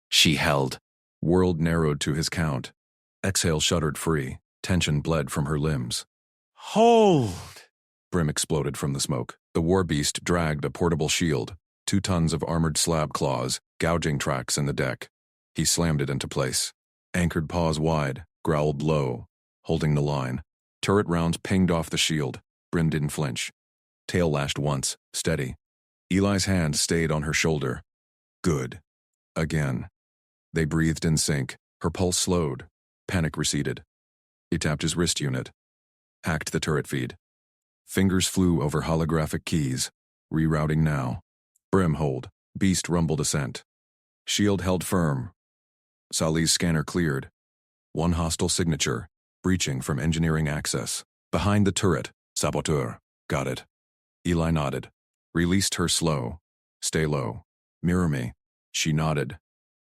She held. World narrowed to his count. Exhale shuddered free. Tension bled from her limbs. Hold! Brim exploded from the smoke. The war beast dragged a portable shield. 2 tons of armored slab claws, gouging tracks in the deck. He slammed it into place. Anchored paws wide, growled low, holding the line. Turret rounds pinged off the shield. Brim didn't flinch. Tail lashed once, steady. Eli's hand stayed on her shoulder. Good. Again. They breathed in sync. Her pulse slowed. Panic receded. He tapped his wrist unit. Hacked the turret feed. Fingers flew over holographic keys. Rerouting now. Brim hold. Beast rumbled ascent. Shield held firm. Sally's scanner cleared. One hostile signature. Breaching from engineering access. Behind the turret. Saboteur. Got it. Eli nodded. Released her slow. Stay low. Mirror me. She nodded.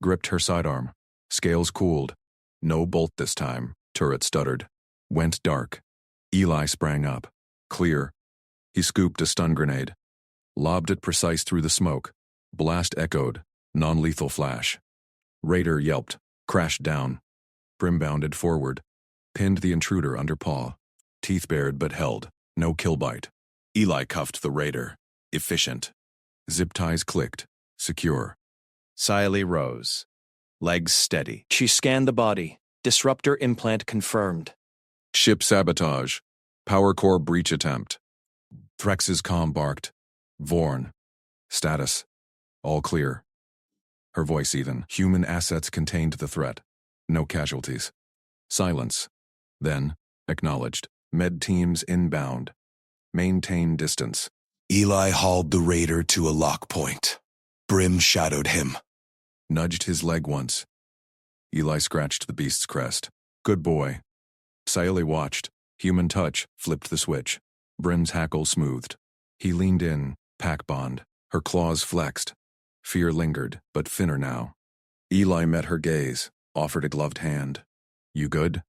Gripped her sidearm. Scales cooled. No bolt this time. Turret stuttered. Went dark. Eli sprang up. Clear. He scooped a stun grenade. Lobbed it precise through the smoke. Blast echoed. Non-lethal flash. Raider yelped. Crashed down. Brim bounded forward. Pinned the intruder under paw. Teeth bared but held. No kill bite. Eli cuffed the Raider. Efficient. Zip ties clicked. Secure. Sci rose. Legs steady. She scanned the body. Disruptor implant confirmed. Ship sabotage. Power core breach attempt. Threx's comm barked. Vorn. Status. All clear. Her voice even. Human assets contained the threat. No casualties. Silence. Then, acknowledged. Med teams inbound. Maintain distance. Eli hauled the Raider to a lock point. Brim shadowed him. Nudged his leg once. Eli scratched the beast's crest. Good boy. Sayeli watched. Human touch flipped the switch. Brim's hackle smoothed. He leaned in, pack bond. Her claws flexed. Fear lingered, but thinner now. Eli met her gaze, offered a gloved hand. You good?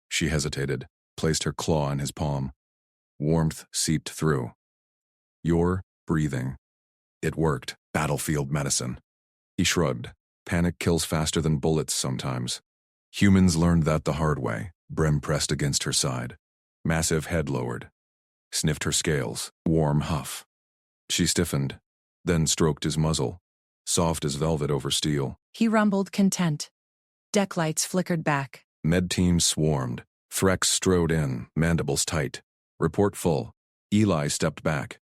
She hesitated, placed her claw in his palm. Warmth seeped through. You're breathing. It worked. Battlefield medicine. He shrugged. Panic kills faster than bullets sometimes. Humans learned that the hard way. Brim pressed against her side. Massive head lowered. Sniffed her scales. Warm huff. She stiffened, then stroked his muzzle. Soft as velvet over steel. He rumbled content. Deck lights flickered back. Med teams swarmed. Threx strode in, mandibles tight. Report full. Eli stepped back.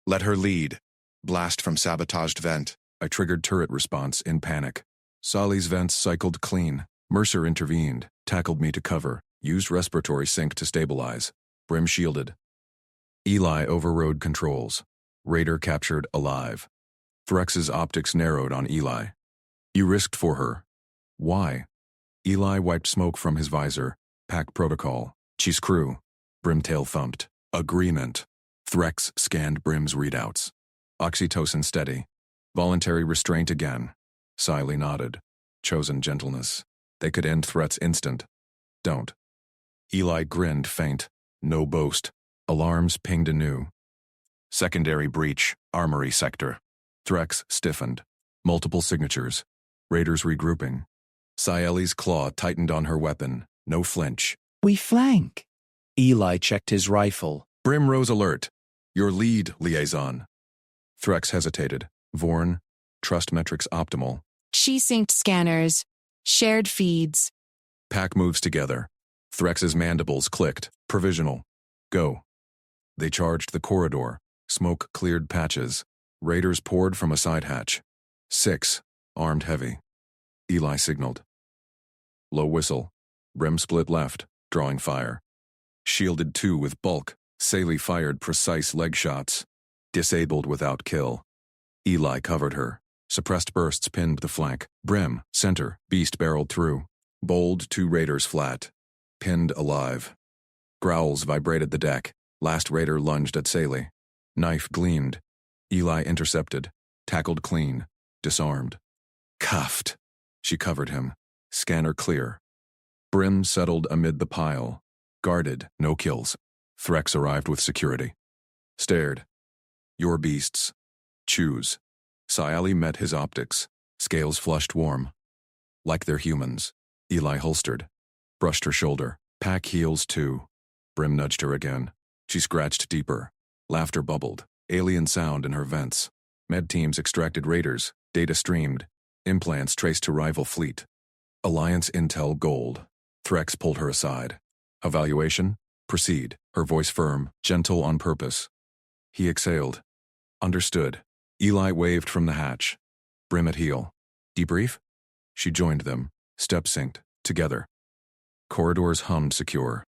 Let her lead. Blast from sabotaged vent. I triggered turret response in panic. Solly's vents cycled clean. Mercer intervened, tackled me to cover, used respiratory sync to stabilize. Brim shielded. Eli overrode controls. Raider captured alive. Threx's optics narrowed on Eli. You risked for her. Why? Eli wiped smoke from his visor. Pack protocol. Cheese crew. Brimtail thumped. Agreement. Threx scanned Brim's readouts. Oxytocin steady. Voluntary restraint again. Siley nodded. Chosen gentleness. They could end threats instant. Don't. Eli grinned faint. No boast. Alarms pinged anew. Secondary breach. Armory sector. Threx stiffened. Multiple signatures. Raiders regrouping. Saeli's claw tightened on her weapon. No flinch. We flank. Eli checked his rifle. Brim rose alert. Your lead, liaison. Threx hesitated. Vorn. Trust metrics optimal. She synced scanners. Shared feeds. Pack moves together. Threx's mandibles clicked. Provisional. Go. They charged the corridor. Smoke cleared patches. Raiders poured from a side hatch. 6. Armed heavy. Eli signaled. Low whistle. Brim split left, drawing fire. Shielded 2 with bulk. Saley fired precise leg shots. Disabled without kill. Eli covered her. Suppressed bursts pinned the flank. Brim, center, beast barreled through. Bowled 2 raiders flat. Pinned alive. Growls vibrated the deck. Last raider lunged at Saley. Knife gleamed. Eli intercepted. Tackled clean. Disarmed. Cuffed. She covered him. Scanner clear. Brim settled amid the pile. Guarded, no kills. Threx arrived with security. Stared. Your beasts. Choose. Saeli met his optics. Scales flushed warm. Like they're humans. Eli holstered. Brushed her shoulder. Pack heels too. Brim nudged her again. She scratched deeper. Laughter bubbled. Alien sound in her vents. Med teams extracted raiders. Data streamed. Implants traced to rival fleet. Alliance intel gold. Threx pulled her aside. Evaluation? Proceed. Her voice firm, gentle on purpose. He exhaled. Understood. Eli waved from the hatch. Brim at heel. Debrief? She joined them. Step synced. Together. Corridors hummed secure.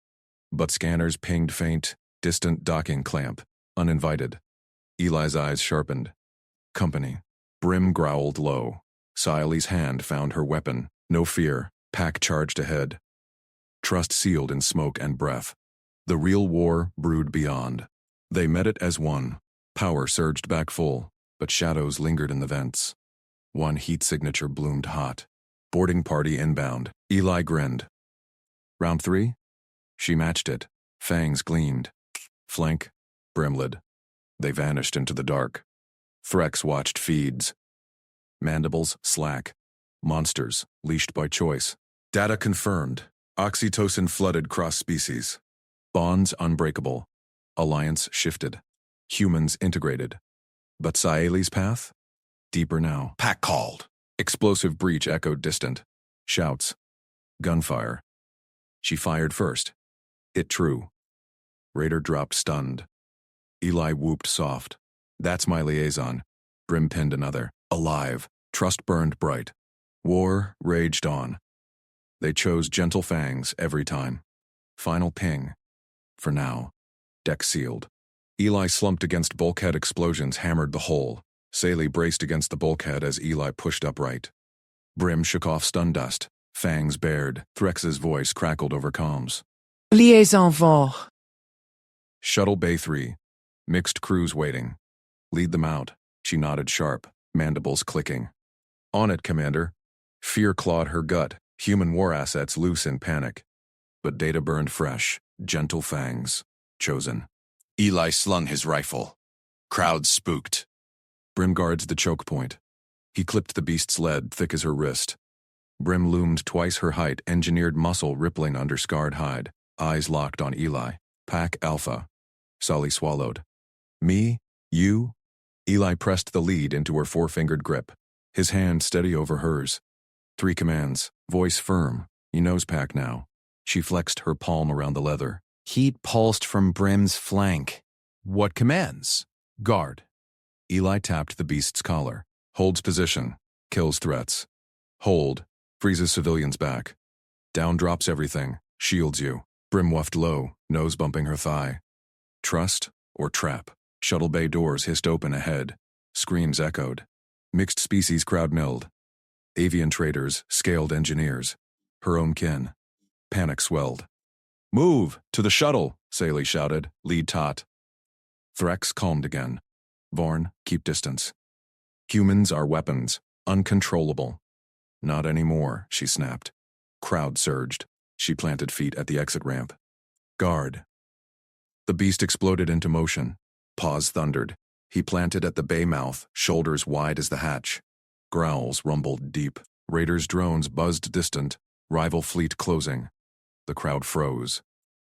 But scanners pinged faint, distant docking clamp. Uninvited. Eli's eyes sharpened. Company. Brim growled low. Saeli's hand found her weapon. No fear. Pack charged ahead. Trust sealed in smoke and breath. The real war brewed beyond. They met it as one. Power surged back full, but shadows lingered in the vents. One heat signature bloomed hot. Boarding party inbound. Eli grinned. Round 3? She matched it. Fangs gleamed. Flank. Brimlid. They vanished into the dark. Threx watched feeds. Mandibles slack. Monsters, leashed by choice. Data confirmed. Oxytocin flooded cross-species. Bonds unbreakable. Alliance shifted. Humans integrated. But Saeli's path? Deeper now. Pack called. Explosive breach echoed distant. Shouts. Gunfire. She fired first. It true. Raider dropped stunned. Eli whooped soft. That's my liaison. Brim pinned another. Alive. Trust burned bright. War raged on. They chose gentle fangs every time. Final ping. For now. Deck sealed. Eli slumped against bulkhead explosions hammered the hole. Saley braced against the bulkhead as Eli pushed upright. Brim shook off stun dust. Fangs bared. Threx's voice crackled over comms. Liaison War. Shuttle Bay 3. Mixed crews waiting. Lead them out. She nodded sharp, mandibles clicking. On it, Commander. Fear clawed her gut, human war assets loose in panic. But data burned fresh, gentle fangs. Chosen. Eli slung his rifle. Crowd spooked. Brim guards the choke point. He clipped the beast's lead thick as her wrist. Brim loomed twice her height, engineered muscle rippling under scarred hide. Eyes locked on Eli. Pack Alpha. Sully swallowed. Me? You? Eli pressed the lead into her four-fingered grip. His hand steady over hers. 3 commands, voice firm. He knows Pack now. She flexed her palm around the leather. Heat pulsed from Brim's flank. What commands? Guard. Eli tapped the beast's collar. Holds position. Kills threats. Hold. Freezes civilians back. Down drops everything. Shields you. Brim whuffed low, nose bumping her thigh. Trust or trap? Shuttle bay doors hissed open ahead. Screams echoed. Mixed species crowd milled. Avian traders, scaled engineers. Her own kin. Panic swelled. "Move! To the shuttle!" Saley shouted, lead taut. Threx calmed again. "Vorn, keep distance. Humans are weapons, uncontrollable." "Not anymore," she snapped. Crowd surged. She planted feet at the exit ramp. "Guard." The beast exploded into motion. Paws thundered. He planted at the bay mouth, shoulders wide as the hatch. Growls rumbled deep. Raiders' drones buzzed distant, rival fleet closing. The crowd froze.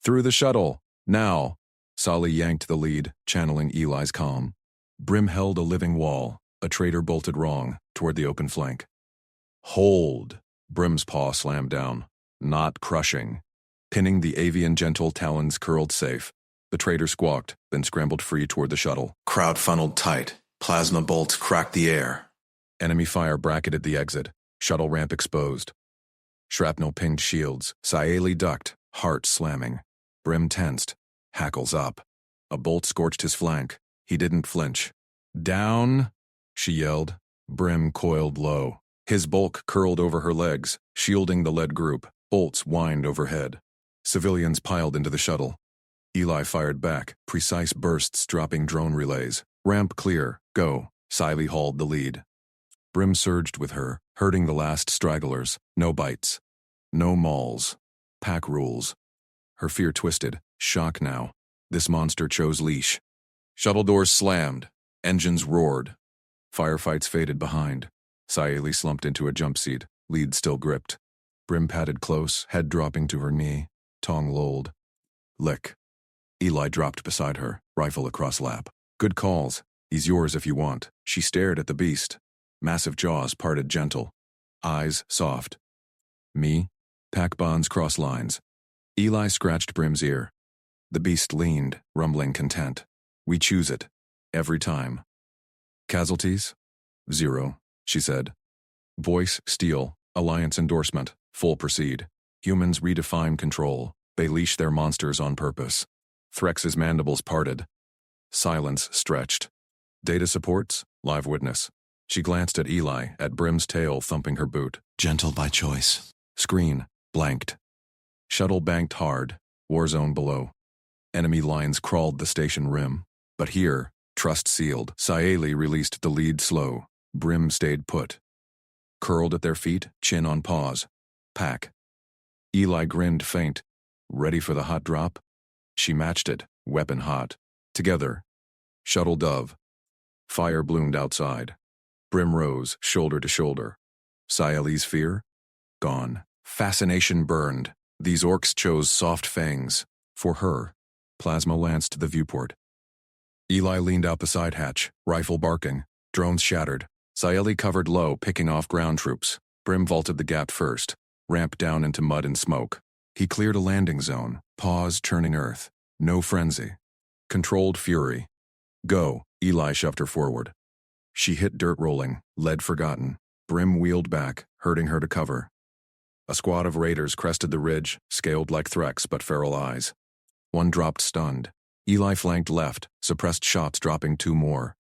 "Through the shuttle! Now!" Solly yanked the lead, channeling Eli's calm. Brim held a living wall. A traitor bolted wrong, toward the open flank. "Hold!" Brim's paw slammed down. "Not crushing." Pinning the avian gentle talons curled safe. The traitor squawked, then scrambled free toward the shuttle. Crowd funneled tight. Plasma bolts cracked the air. Enemy fire bracketed the exit. Shuttle ramp exposed. Shrapnel pinged shields. Saeli ducked, heart slamming. Brim tensed, hackles up. A bolt scorched his flank. He didn't flinch. "Down!" she yelled. Brim coiled low. His bulk curled over her legs, shielding the lead group. Bolts whined overhead. Civilians piled into the shuttle. Eli fired back, precise bursts dropping drone relays. "Ramp clear, go." Siley hauled the lead. Brim surged with her, herding the last stragglers. No bites. No mauls. Pack rules. Her fear twisted. Shock now. This monster chose leash. Shuttle doors slammed. Engines roared. Firefights faded behind. Saeli slumped into a jump seat, lead still gripped. Brim padded close, head dropping to her knee. Tongue lolled. "Lick." Eli dropped beside her, rifle across lap. "Good calls. He's yours if you want." She stared at the beast. Massive jaws parted gentle. Eyes soft. "Me?" Pack bonds cross lines. Eli scratched Brim's ear. The beast leaned, rumbling content. "We choose it. Every time." "Casualties?" "0," she said. Voice steel, alliance endorsement, full proceed. Humans redefine control. They leash their monsters on purpose. Threx's mandibles parted. Silence stretched. "Data supports? Live witness." She glanced at Eli, at Brim's tail thumping her boot. "Gentle by choice." Screen, blanked. Shuttle banked hard, war zone below. Enemy lines crawled the station rim. But here, trust sealed, Saeli released the lead slow. Brim stayed put. Curled at their feet, chin on paws. Pack. Eli grinned faint. Ready for the hot drop? She matched it, weapon hot. Together. Shuttle dove. Fire bloomed outside. Brim rose, shoulder to shoulder. Saeli's fear? Gone. Fascination burned. These orcs chose soft fangs. For her. Plasma lanced the viewport. Eli leaned out the side hatch, rifle barking. Drones shattered. Saeli covered low, picking off ground troops. Brim vaulted the gap first. Ramped down into mud and smoke. He cleared a landing zone. Pause, churning earth. No frenzy. Controlled fury. Go. Eli shoved her forward. She hit dirt rolling, lead forgotten. Brim wheeled back, herding her to cover. A squad of raiders crested the ridge, scaled like Threx but feral eyes. One dropped stunned. Eli flanked left, suppressed shots dropping 2 more.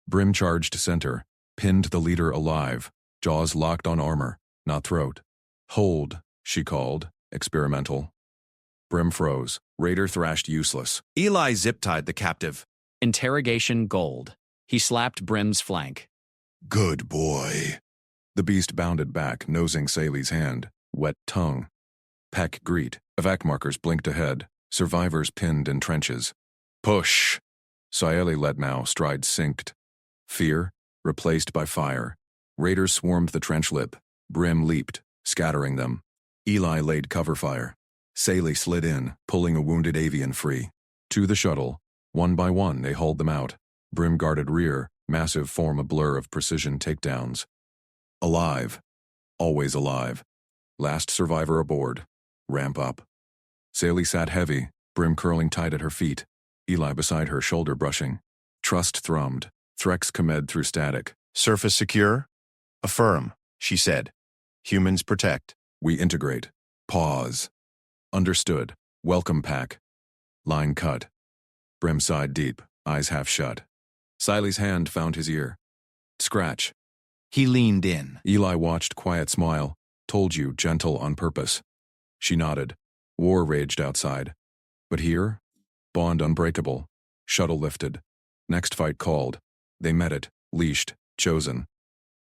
Brim charged center, pinned the leader alive, jaws locked on armor, not throat. "Hold," she called, experimental. Brim froze. Raider thrashed useless. Eli zip-tied the captive. Interrogation gold. He slapped Brim's flank. "Good boy." The beast bounded back, nosing Saeli's hand. Wet tongue. Pack greet. Evac markers blinked ahead. Survivors pinned in trenches. "Push." Saeli led now, stride synced. Fear, replaced by fire. Raiders swarmed the trench lip. Brim leaped, scattering them. Eli laid cover fire. Saeli slid in, pulling a wounded avian free. To the shuttle. One by one, they hauled them out. Brim guarded rear, massive form a blur of precision takedowns. Alive. Always alive. Last survivor aboard. Ramp up. Saeli sat heavy, Brim curling tight at her feet. Eli beside her, shoulder brushing. Trust thrummed. Threx commed through static. "Surface secure?" "Affirm," she said. "Humans protect." "We integrate." Pause. Understood. Welcome, Pack. Line cut. Brim sighed deep, eyes half shut. Saeli's hand found his ear. Scratch. He leaned in. Eli watched, quiet smile. Told you, gentle on purpose. She nodded. War raged outside. But here? Bond unbreakable. Shuttle lifted. Next fight called. They met it, leashed, chosen.